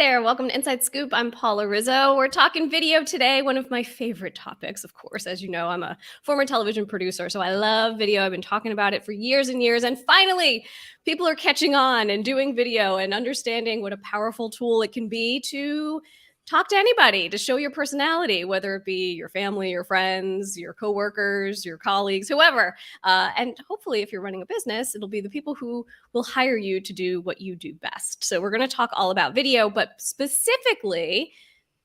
there. Welcome to Inside Scoop. I'm Paula Rizzo. We're talking video today, one of my favorite topics, of course. As you know, I'm a former television producer, so I love video. I've been talking about it for years and years. And finally, people are catching on and doing video and understanding what a powerful tool it can be to talk to anybody, to show your personality, whether it be your family, your friends, your coworkers, your colleagues, whoever. And hopefully, if you're running a business, it'll be the people who will hire you to do what you do best. So we're going to talk all about video, but specifically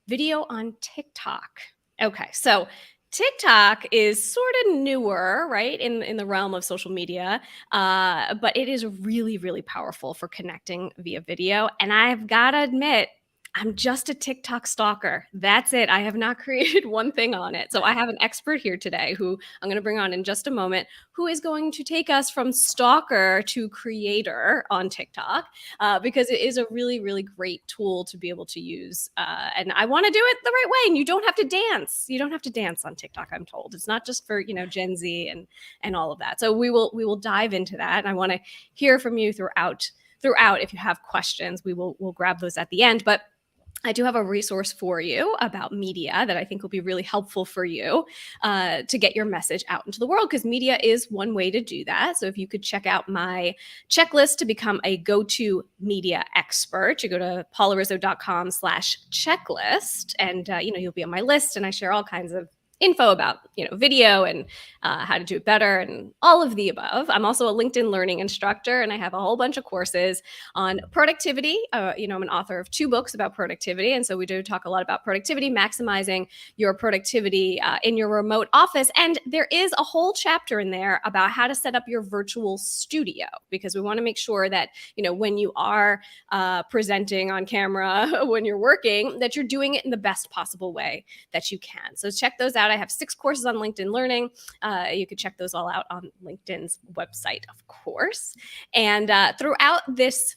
video on TikTok. Okay, so TikTok is sort of newer, right, in the realm of social media, but it is really, really powerful for connecting via video. And I've got to admit, I'm just a TikTok stalker. That's it. I have not created one thing on it. So I have an expert here today who I'm going to bring on in just a moment, who is going to take us from stalker to creator on TikTok, because it is a really, really great tool to be able to use. And I want to do it the right way. And you don't have to dance. You don't have to dance on TikTok, I'm told. It's not just for, Gen Z and all of that. So we will dive into that. And I want to hear from you throughout. If you have questions, we'll grab those at the end. But I do have a resource for you about media that I think will be really helpful for you to get your message out into the world, because media is one way to do that. So if you could check out my checklist to become a go-to media expert, you go to paularizzo.com/checklist, and you'll be on my list, and I share all kinds of info about video and how to do it better and all of the above. I'm also a LinkedIn learning instructor, and I have a whole bunch of courses on productivity. I'm an author of 2 books about productivity, and so we do talk a lot about productivity, maximizing your productivity in your remote office. And there is a whole chapter in there about how to set up your virtual studio, because we want to make sure that when you are presenting on camera, when you're working, that you're doing it in the best possible way that you can. So check those out. I have 6 courses on LinkedIn learning. You can check those all out on LinkedIn's website, of course. And throughout this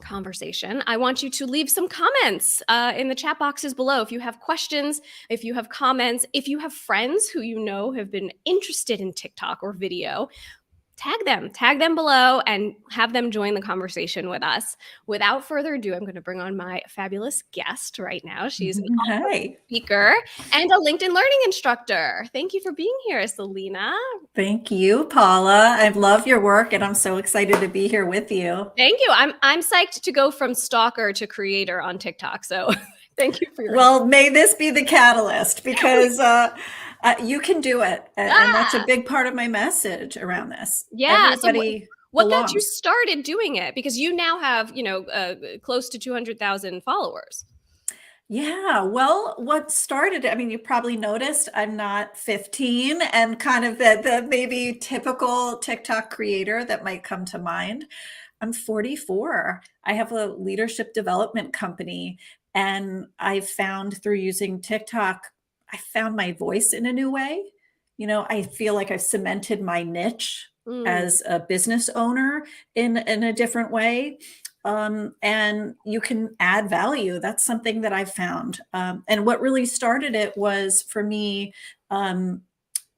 conversation, I want you to leave some comments in the chat boxes below. If you have questions, if you have comments, if you have friends who have been interested in TikTok or video, tag them below and have them join the conversation with us. Without further ado, I'm going to bring on my fabulous guest right now. She's an Hi. speaker and a LinkedIn learning instructor. Thank you for being here, Selena. Thank you, Paula. I love your work, and I'm so excited to be here with you. Thank you. I'm psyched to go from stalker to creator on TikTok. So thank you for your Well, may this be the catalyst, because you can do it. And that's a big part of my message around this. Yeah. Everybody so what belongs. got you started doing it? Because you now have, close to 200,000 followers. Yeah, well, what started, you probably noticed I'm not 15 and kind of the maybe typical TikTok creator that might come to mind. I'm 44. I have a leadership development company, and I found through using TikTok, I found my voice in a new way. I feel like I've cemented my niche as a business owner in a different way. And you can add value. That's something that I've found. And what really started it was, for me,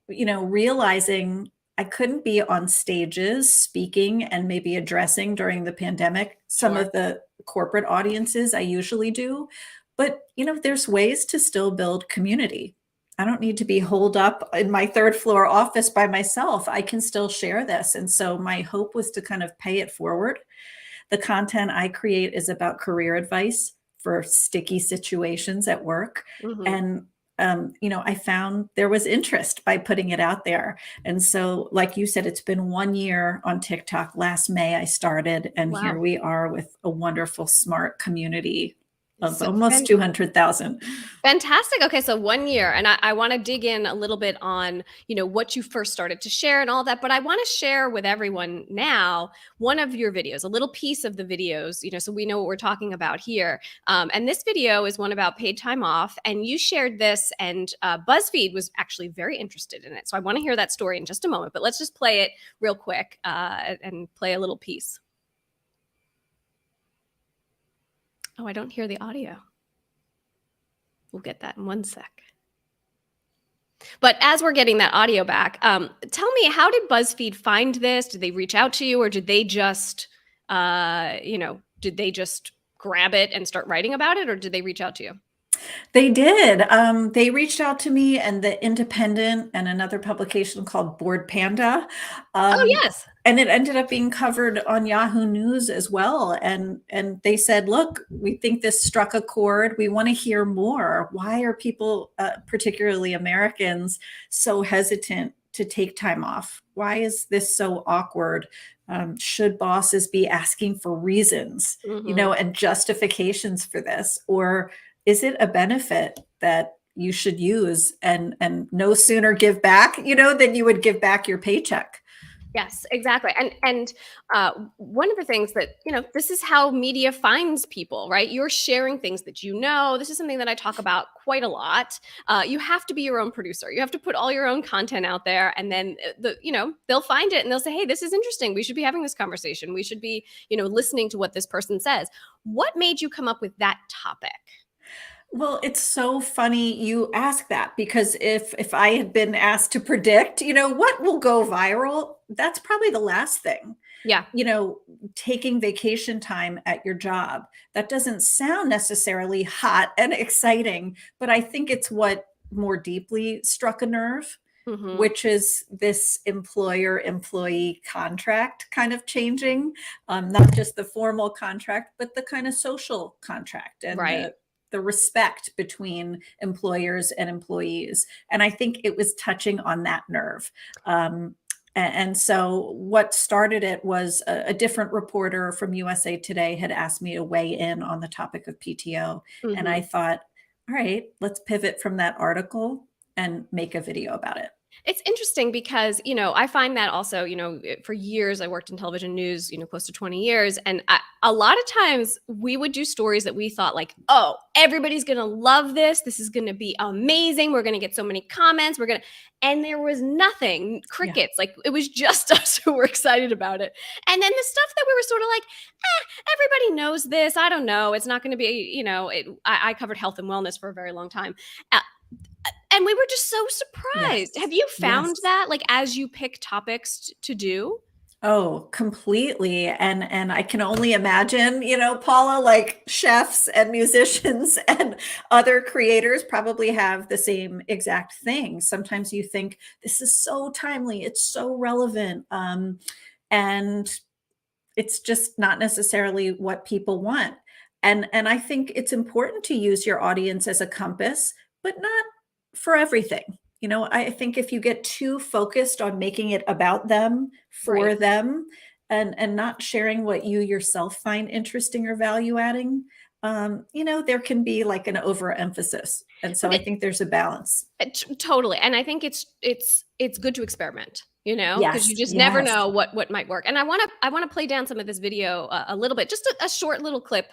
realizing I couldn't be on stages speaking and maybe addressing during the pandemic some of the corporate audiences I usually do. But, there's ways to still build community. I don't need to be holed up in my 3rd floor office by myself. I can still share this. And so my hope was to kind of pay it forward. The content I create is about career advice for sticky situations at work. And, I found there was interest by putting it out there. And so, like you said, it's been 1 year on TikTok. Last May I started, and here we are with a wonderful, smart community of almost 200,000. Fantastic. Okay, so 1 year, and I want to dig in a little bit on, what you first started to share and all that, but I want to share with everyone now one of your videos, a little piece of the videos, so we know what we're talking about here. And this video is one about paid time off, and you shared this, and BuzzFeed was actually very interested in it. So I want to hear that story in just a moment, but let's just play it real quick and play a little piece. Oh, I don't hear the audio. We'll get that in 1 sec. But as we're getting that audio back, tell me, how did BuzzFeed find this? Did they reach out to you, or did they just grab it and start writing about it, or did they reach out to you? They did. They reached out to me and The Independent and another publication called Board Panda. Oh, Um, yes. and it ended up being covered on Yahoo News as well. And they said, look, we think this struck a chord. We want to hear more. Why are people, particularly Americans, so hesitant to take time off? Why is this so awkward? Should bosses be asking for reasons, Mhm. and justifications for this? Or is it a benefit that you should use and no sooner give back, than you would give back your paycheck? Yes, exactly. And one of the things that, this is how media finds people, right? You're sharing things that you know. This is something that I talk about quite a lot. You have to be your own producer. You have to put all your own content out there, and then they'll find it and they'll say, "Hey, this is interesting. We should be having this conversation. We should be, listening to what this person says." What made you come up with that topic? Well, it's so funny you ask that, because if I had been asked to predict, what will go viral, that's probably the last thing. Yeah. You know, Taking vacation time at your job. That doesn't sound necessarily hot and exciting, but I think it's what more deeply struck a nerve, Hmm. which is this employer-employee contract kind of changing, not just the formal contract, but the kind of social contract and Right. the respect between employers and employees. And I think it was touching on that nerve. And so what started it was a different reporter from USA Today had asked me to weigh in on the topic of PTO. And I Hmm. thought, all right, let's pivot from that article and make a video about it. It's interesting because, I find that also, for years I worked in television news, close to 20 years. And a lot of times we would do stories that we thought like, oh, everybody's going to love this. This is going to be amazing. We're going to get so many comments. And there was nothing, Yeah. crickets. Like it was just us who were excited about it. And then the stuff that we were sort of like, everybody knows this. I don't know. It's not going to be, I covered health and wellness for a very long time. Uh, and we were just so surprised. Have Yes. you found Yes. that, like, as you pick topics to do? Oh, completely. And I can only imagine, Paula, like chefs and musicians and other creators probably have the same exact thing. Sometimes you think this is so timely, it's so relevant. And it's just not necessarily what people want. And I think it's important to use your audience as a compass, but not for everything. I think if you get too focused on making it about them, Right. for them, and not sharing what you yourself find interesting or value adding, there can be like an overemphasis. And so But I think there's a balance. Totally, and I think it's good to experiment, because you Yes, just never yes. know what might work. And I wanna play down some of this video a little bit, just a short little clip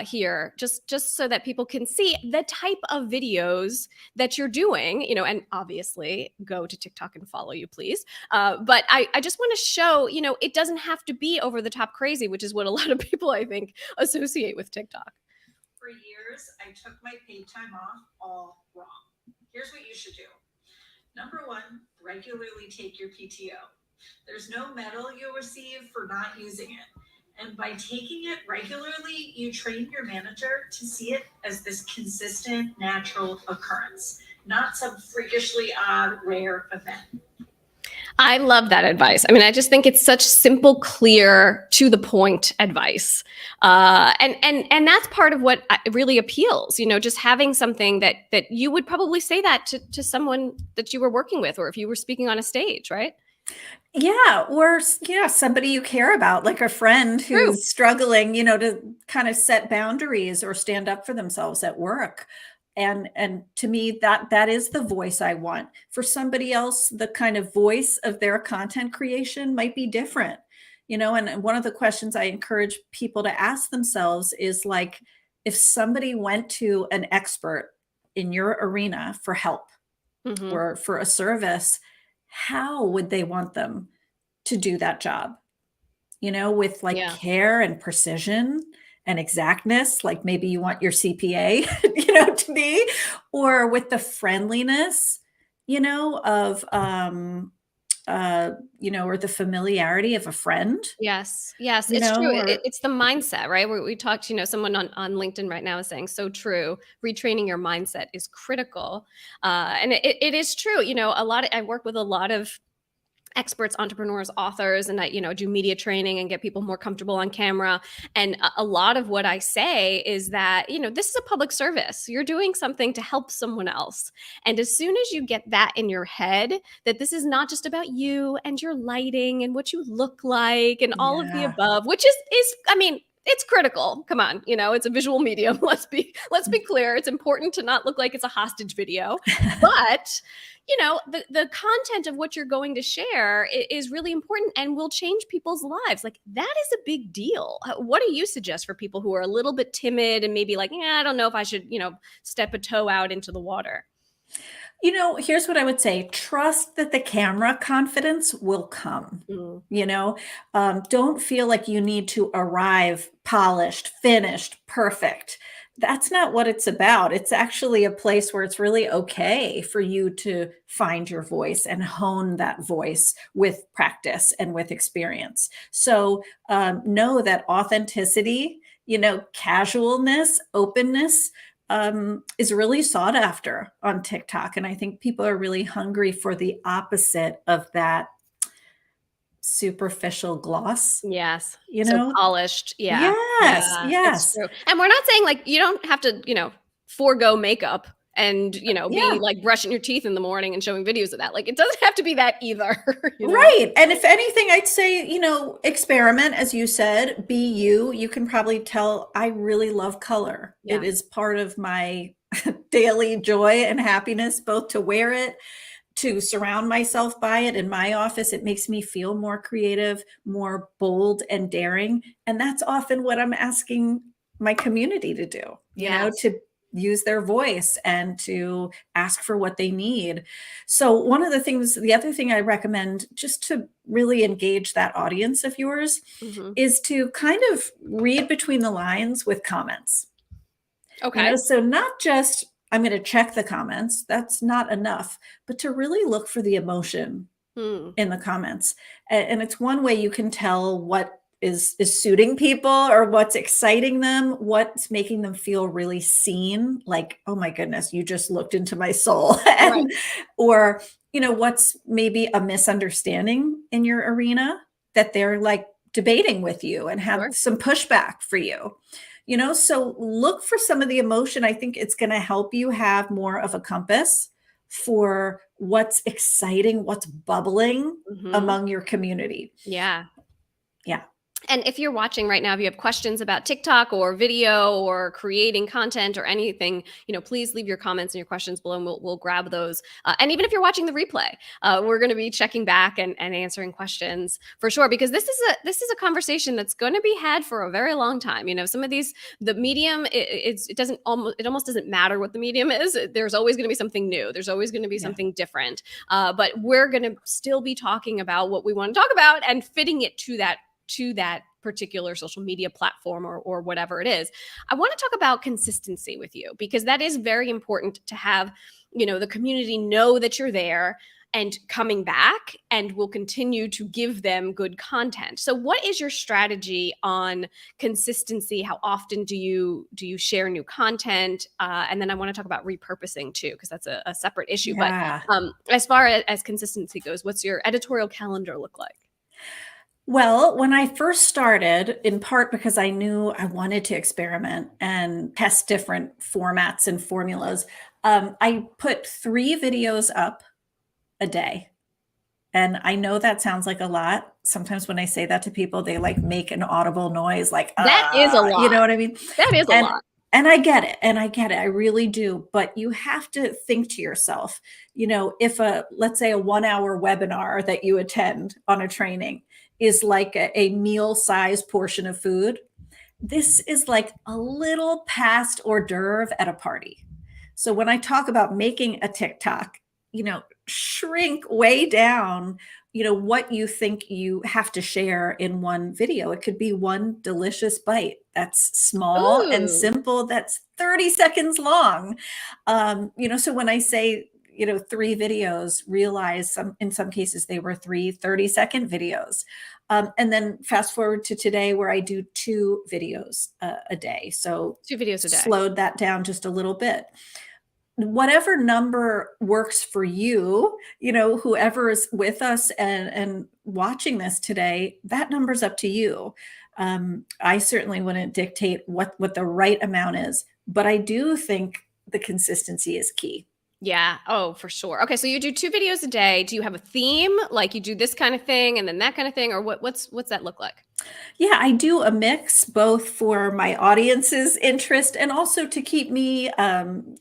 here, just so that people can see the type of videos that you're doing, and obviously go to TikTok and follow you, please. But I just want to show, it doesn't have to be over the top crazy, which is what a lot of people I think associate with TikTok. For years, I took my paid time off all wrong. Here's what you should do. Number one, regularly take your PTO. There's no medal you'll receive for not using it. And by taking it regularly, you train your manager to see it as this consistent, natural occurrence, not some freakishly odd, rare event. I love that advice. I mean, I just think it's such simple, clear, to the point advice, and that's part of what really appeals. Just having something that you would probably say that to someone that you were working with, or if you were speaking on a stage, right? Yeah, or somebody you care about, like a friend True. who's struggling, to kind of set boundaries or stand up for themselves at work. And to me, that is the voice I want. For somebody else, the kind of voice of their content creation might be different. And one of the questions I encourage people to ask themselves is like, if somebody went to an expert in your arena for help Hmm. or for a service, how would they want them to do that job? With like Yeah. care and precision and exactness, like maybe you want your CPA, to be, or with the friendliness, of or the familiarity of a friend, Yes, yes, it's true. or It's the mindset, right? We talked, someone on LinkedIn right now is saying so true. Retraining your mindset is critical, and it is true. I work with a lot of experts, entrepreneurs, authors, and I, do media training and get people more comfortable on camera. And a lot of what I say is that, this is a public service. You're doing something to help someone else. And as soon as you get that in your head, that this is not just about you and your lighting and what you look like and all of the yeah. above, which is, I mean, it's critical. Come on, it's a visual medium. Let's be clear. It's important to not look like it's a hostage video, but the content of what you're going to share is really important and will change people's lives. Like, that is a big deal. What do you suggest for people who are a little bit timid and maybe like, yeah, I don't know if I should, step a toe out into the water? Here's what I would say. Trust that the camera confidence will come. Mm, You know, don't feel like you need to arrive polished, finished, perfect. That's not what it's about. It's actually a place where it's really okay for you to find your voice and hone that voice with practice and with experience. So know that authenticity, casualness, openness, is really sought after on TikTok. And I think people are really hungry for the opposite of that superficial gloss, yes. you So know? polished. Yeah. Yes, Yeah. It's yes. true. And we're not saying like you don't have to, forego makeup and, be Yeah, like brushing your teeth in the morning and showing videos of that. Like, it doesn't have to be that either, right. And if anything, I'd say, experiment, as you said, be you. You can probably tell I really love color. It Yeah. is part of my daily joy and happiness, both to wear it, to surround myself by it in my office. It makes me feel more creative, more bold and daring. And that's often what I'm asking my community to do, Yes. to use their voice and to ask for what they need. So, the other thing I recommend just to really engage that audience of yours Hmm. is to kind of read between the lines with comments. Okay. So not just I'm going to check the comments, that's not enough, but to really look for the emotion Hmm. in the comments. And it's one way you can tell what is suiting people or what's exciting them, what's making them feel really seen, like, oh my goodness, you just looked into my soul. Right. Or, what's maybe a misunderstanding in your arena that they're like debating with you and have Sure. some pushback for you. So look for some of the emotion. I think it's going to help you have more of a compass for what's exciting, what's bubbling Hmm. among your community. Yeah. Yeah. And if you're watching right now, if you have questions about TikTok or video or creating content or anything, please leave your comments and your questions below, and we'll grab those. And even if you're watching the replay, we're going to be checking back and answering questions for sure, because this is a conversation that's going to be had for a very long time. Some of these, the medium, it almost doesn't matter what the medium is. There's always going to be something new. There's always going to be Yeah. something different. But we're going to still be talking about what we want to talk about and fitting it to that particular social media platform or whatever it is. I want to talk about consistency with you, because that is very important to have, the community know that you're there and coming back, and will continue to give them good content. So what is your strategy on consistency? How often do you share new content? And then I want to talk about repurposing too, because that's a separate issue. But Yeah. as far as consistency goes, what's your editorial calendar look like? Well, when I first started, in part because I knew I wanted to experiment and test different formats and formulas, I put 3 videos up a day. And I know that sounds like a lot. Sometimes when I say that to people, they like make an audible noise, like, That is a you lot. know what I mean? That is a And lot. and I get it. And I get it. I really do. But you have to think to yourself, if let's say a 1 hour webinar that you attend on a training is like a meal size portion of food, this is like a little past hors d'oeuvre at a party. So when I talk about making a TikTok, shrink way down, what you think you have to share in one video. It could be one delicious bite that's small and Ooh. simple, that's 30 seconds long. So when I say, 3 videos, realize in some cases they were 3 30-second videos. And then fast forward to today where I do 2 videos a day. So 2 videos a day. slowed that down just a little bit. Whatever number works for you, whoever is with us and watching this today, that number's up to you. I certainly wouldn't dictate what the right amount is, but I do think the consistency is key. Yeah. Oh, for sure. Okay, so you do 2 videos a day. Do you have a theme? Like you do this kind of thing and then that kind of thing, or what's that look like? Yeah, I do a mix both for my audience's interest and also to keep me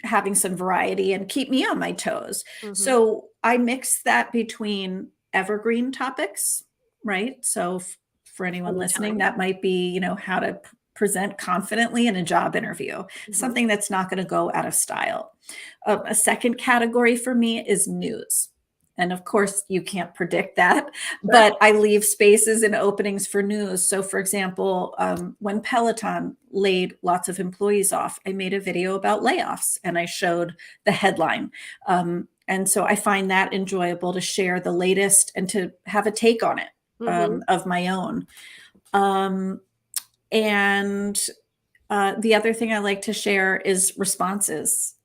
having some variety and keep me on my toes. Mhm. So I mix that between evergreen topics, right? So for anyone listening, Anytime. that might be, how to present confidently in a job interview, Mhm. something that's not going to go out of style. A second category for me is news. And of course, you can't predict that, Sure. but I leave spaces and openings for news. So, for example, when Peloton laid lots of employees off, I made a video about layoffs and I showed the headline. And so I find that enjoyable to share the latest and to have a take on it Mhm. of my own. Um, and the other thing I like to share is responses,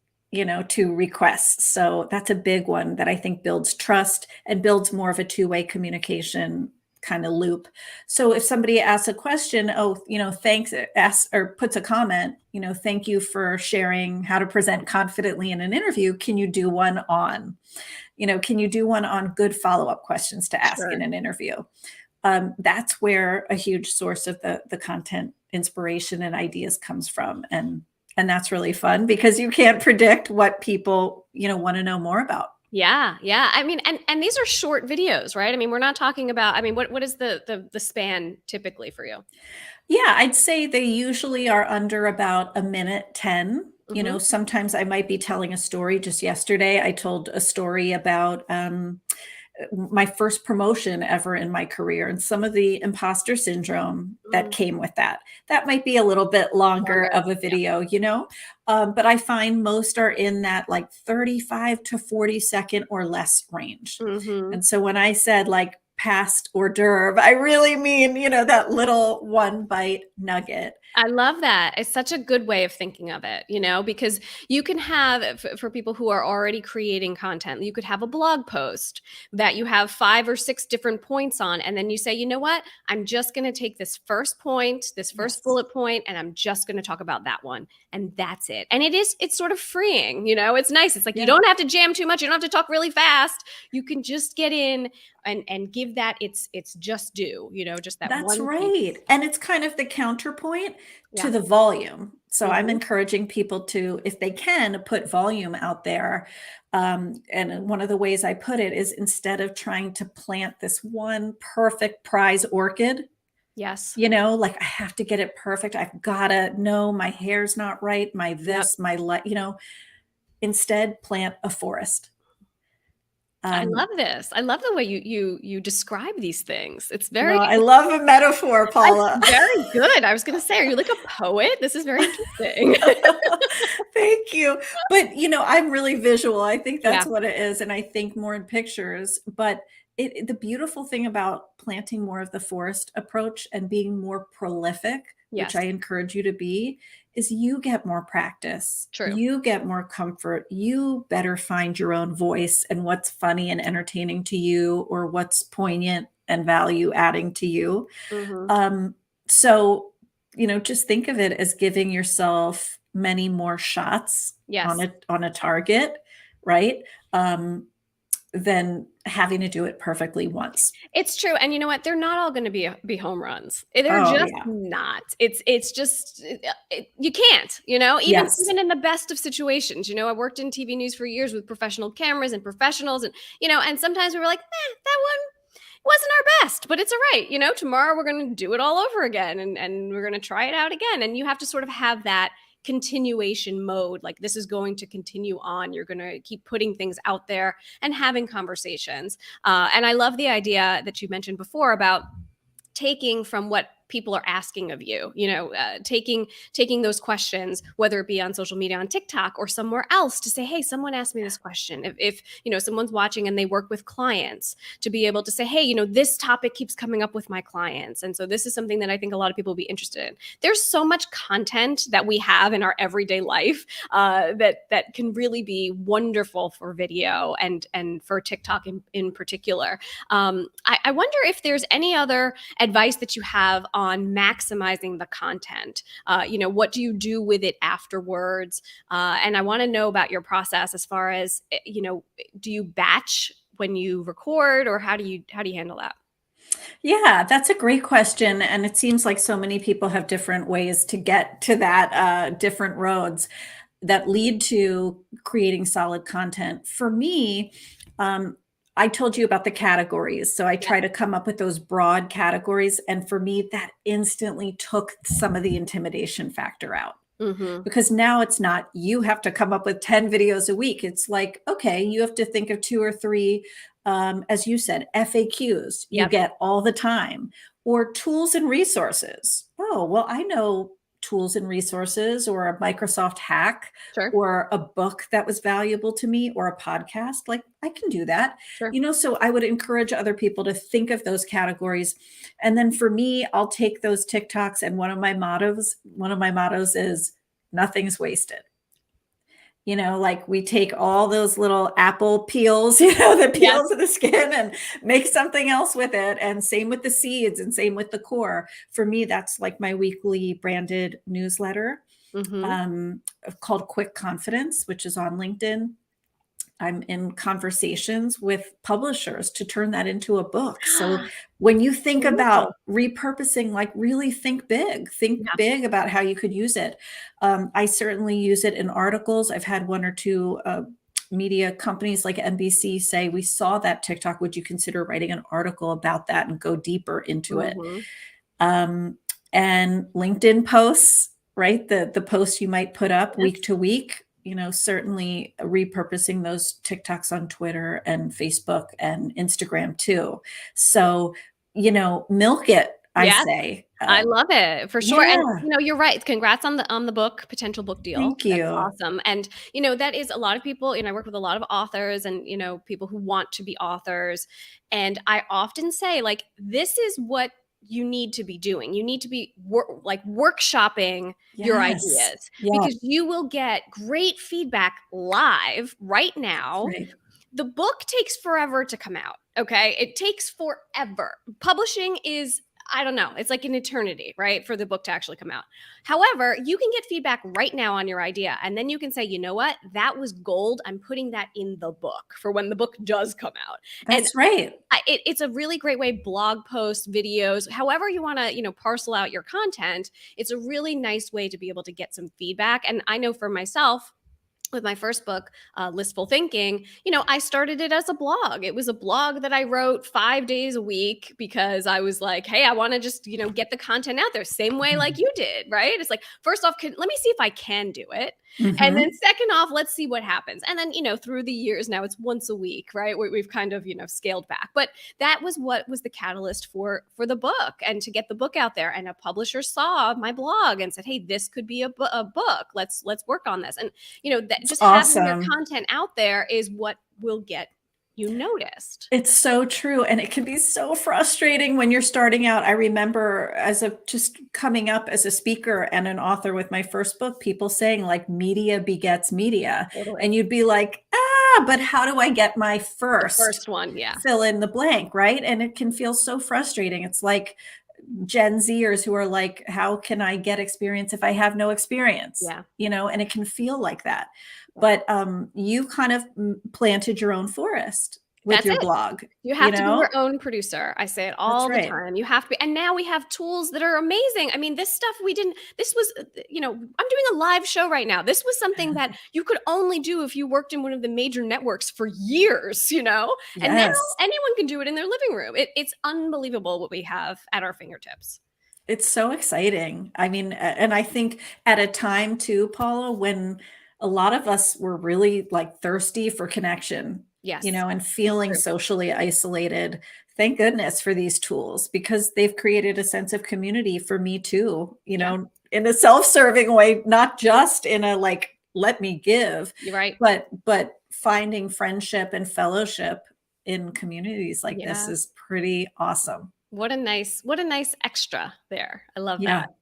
to requests. So that's a big one that I think builds trust and builds more of a two-way communication kind of loop. So if somebody asks a question, oh, thanks, asks or puts a comment, thank you for sharing how to present confidently in an interview. Can you do one on good follow-up questions to ask in Sure. an interview? That's where a huge source of the content inspiration and ideas comes from. And that's really fun because you can't predict what people, want to know more about. Yeah, yeah. I mean, and these are short videos, right? I mean, we're not talking about. I mean, what is the span typically for you? Yeah, I'd say they usually are under about a minute 10. Hmm. Sometimes I might be telling a story. Just yesterday, I told a story about my first promotion ever in my career and some of the imposter syndrome that Mm, came with that. That might be a little bit longer longer. of a video, but I find most are in that like 35 to 40-second or less range. Hmm. And so when I said like past hors d'oeuvre, I really mean, that little one bite nugget. I love that. It's such a good way of thinking of it, because you can have, for people who are already creating content, you could have a blog post that you have 5 or 6 different points on. And then you say, you know what? I'm just going to take this first point, this first Yes. bullet point, and I'm just going to talk about that one. And that's it. And it's sort of freeing, it's nice. It's like you Yeah. don't have to jam too much. You don't have to talk really fast. You can just get in and give that it's just due, just that That's one piece. right. And it's kind of the counterpoint to Yeah. the volume. So I'm Hmm. encouraging people to, if they can, put volume out there. And one of the ways I put it is instead of trying to plant this one perfect prize orchid, Yes. like I have to get it perfect. I've got to know my hair's not right, my Yep. this, my light, instead plant a forest. I Um, love this. I love the way you describe these things. It's very well, I love a metaphor, it's Paula. very good. I was gonna say, are you like a poet? This is very interesting. Thank you. But, I'm really visual. I think Yeah. that's what it is, and I think more in pictures, but the beautiful thing about planting more of the forest approach and being more prolific, which Yes. I encourage you to be, is you get more practice. True. You get more comfort. You better find your own voice and what's funny and entertaining to you or what's poignant and value adding to you. Mhm. Um, so, just think of it as giving yourself many more shots on Yes. a target, right? Um, than having to do it perfectly once. It's true, and you know what? They're not all gonna be home runs. They're Oh, just yeah. not. It's just you can't, Yes. even in the best of situations. I worked in TV news for years with professional cameras and professionals, and and sometimes we were like, that one wasn't our best, but it's all right. Tomorrow we're going to do it all over again and we're going to try it out again. And you have to sort of have that continuation mode. Like this is going to continue on. You're going to keep putting things out there and having conversations. And I love the idea that you mentioned before about taking from what people are asking of you, taking those questions, whether it be on social media, on TikTok or somewhere else, to say, hey, someone asked me this question. If someone's watching and they work with clients, to be able to say, hey, this topic keeps coming up with my clients, and so this is something that I think a lot of people will be interested in. There's so much content that we have in our everyday life that can really be wonderful for video and for TikTok in particular. I wonder if there's any other advice that you have on maximizing the content. What do you do with it afterwards? And I want to know about your process as far as, do you batch when you record, or how do you handle that? Yeah, that's a great question. And it seems like so many people have different ways to get to that, different roads that lead to creating solid content. For me, I told you about the categories. So I Yeah. try to come up with those broad categories. And for me, that instantly took some of the intimidation factor out. Mm-hmm. Because now it's not, you have to come up with 10 videos a week. It's like, okay, you have to think of 2 or 3, as you said, FAQs you Yep. get all the time, or tools and resources. Oh, well, I know tools and resources, or a Microsoft hack, Sure. or a book that was valuable to me, or a podcast. Like, I can do that. Sure. So I would encourage other people to think of those categories. And then for me, I'll take those TikToks, and one of my mottos is nothing's wasted. Like, we take all those little apple peels, the Yes. peels of the skin, and make something else with it. And same with the seeds, and same with the core. For me, that's like my weekly branded newsletter, Mm-hmm. um, called Quick Confidence, which is on LinkedIn. I'm in conversations with publishers to turn that into a book. So when you think about Cool. repurposing, like, really think big. Think Yeah. big about how you could use it. I certainly use it in articles. I've had 1 or 2 media companies like NBC say, we saw that TikTok. Would you consider writing an article about that and go deeper into it? Mm-hmm. Um, and LinkedIn posts, right? The posts you might put up Yes. week to week, certainly repurposing those TikToks on Twitter and Facebook and Instagram too. So, milk it, I Yes. say. I love it, for sure. And Yeah, you're right. Congrats on the book, potential book deal. thank That's you. awesome. And that is a lot of people. I work with a lot of authors, and people who want to be authors. And I often say, like, this is what you need to be doing. You need to be workshopping your Yes. ideas, Yeah, because you will get great feedback live right that's now. right. The book takes forever to come out. Okay. It takes forever. Publishing is, I don't know, it's like an eternity, right? For the book to actually come out. However, you can get feedback right now on your idea. And then you can say, you know what? That was gold. I'm putting that in the book for when the book does come out. And That's right. it's a really great way. Blog posts, videos, however you want to, parcel out your content. It's a really nice way to be able to get some feedback. And I know for myself, with my first book, Listful Thinking, I started it as a blog. It was a blog that I wrote 5 days a week, because I was like, hey, I want to just, get the content out there, same way like you did, right? It's like, first off, let me see if I can do it. And then Mhm. second off, let's see what happens. And then, through the years now, it's once a week, right? We've kind of, scaled back. But that was what was the catalyst for the book, and to get the book out there. And a publisher saw my blog and said, hey, this could be a book. Let's work on this. And that It's just having your awesome. content out there is what will get you noticed. It's so true, and it can be so frustrating when you're starting out. I remember, just coming up as a speaker and an author with my first book, people saying, like, media begets media, Totally. and you'd be like, but how do I get my The first first one, yeah. fill in the blank, right? And it can feel so frustrating. It's like Gen Zers who are like, how can I get experience if I have no experience? Yeah. And it can feel like that. Yeah. But you kind of planted your own forest with That's your it. blog, You you have to be your know? own producer. I say it That's all the right. time. You have to be. And now we have tools that are amazing. I mean, this stuff we didn't, this was, I'm doing a live show right now. This was something that you could only do if you worked in one of the major networks for years, and now Yes. anyone can do it in their living room. It's unbelievable what we have at our fingertips. It's so exciting. I mean, and I think at a time too, Paula, when a lot of us were really, like, thirsty for connection, Yes. and feeling True. socially isolated. Thank goodness for these tools because they've created a sense of community for me too, Yeah. in a self-serving way, not just in a like, let me give, You're right. but finding friendship and fellowship in communities like this Yeah. is pretty awesome. What a nice extra there. I love Yeah. that.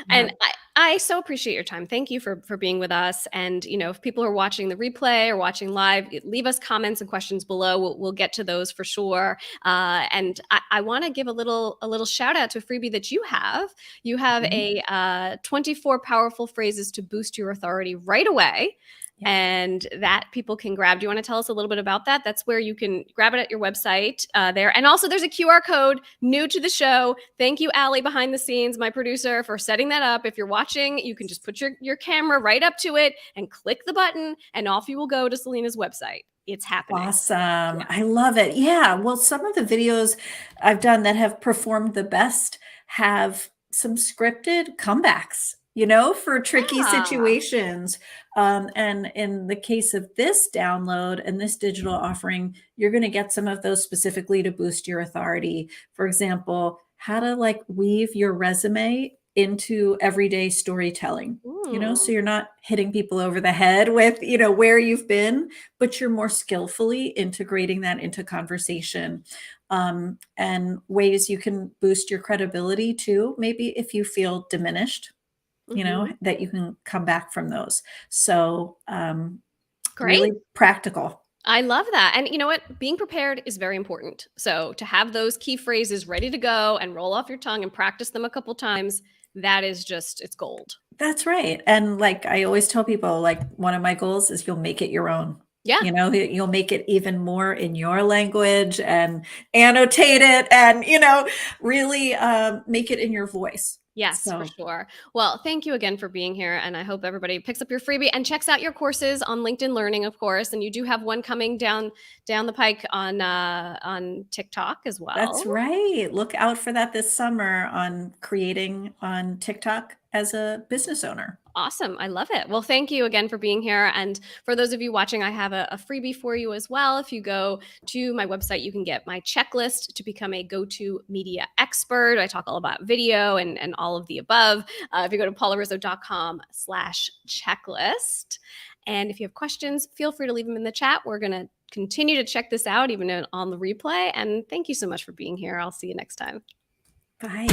Yeah. And I so appreciate your time. Thank you for being with us. And if people are watching the replay or watching live, leave us comments and questions below. We'll get to those for sure. And I want to give a little shout out to a freebie that you have. You have Mhm. a 24 powerful phrases to boost your authority right away. Yeah. And that people can grab. Do you want to tell us a little bit about that? That's where you can grab it at your website there. And also, there's a QR code new to the show. Thank you, Allie, behind the scenes, my producer, for setting that up. If you're watching, you can just put your camera right up to it and click the button, and off you will go to Selena's website. It's happening. Awesome. Yeah. I love it. Yeah. Well, some of the videos I've done that have performed the best have some scripted comebacks, for tricky Yeah. situations. And in the case of this download and this digital offering, you're going to get some of those specifically to boost your authority. For example, how to like weave your resume into everyday storytelling. So Mm. you're not hitting people over the head with, where you've been, but you're more skillfully integrating that into conversation, and ways you can boost your credibility too. Maybe if you feel diminished, Mhm. that you can come back from those. So, Great. really practical. I love that. And you know what? Being prepared is very important. So to have those key phrases ready to go and roll off your tongue and practice them a couple times, that is just, it's gold. That's right. And like I always tell people, like one of my goals is you'll make it your own. Yeah. You'll make it even more in your language and annotate it and, really make it in your voice. Yes, for So sure. Well, thank you again for being here. And I hope everybody picks up your freebie and checks out your courses on LinkedIn Learning, of course. And you do have one coming down the pike on TikTok as that's well. right. Look out for that this summer on creating on TikTok as a business owner. Awesome. I love it. Well, thank you again for being here. And for those of you watching, I have a freebie for you as well. If you go to my website, you can get my checklist to become a go-to media expert. I talk all about video and all of the above. If you go to paularizzo.com/checklist. And if you have questions, feel free to leave them in the chat. We're going to continue to check this out even on the replay. And thank you so much for being here. I'll see you next time. Bye.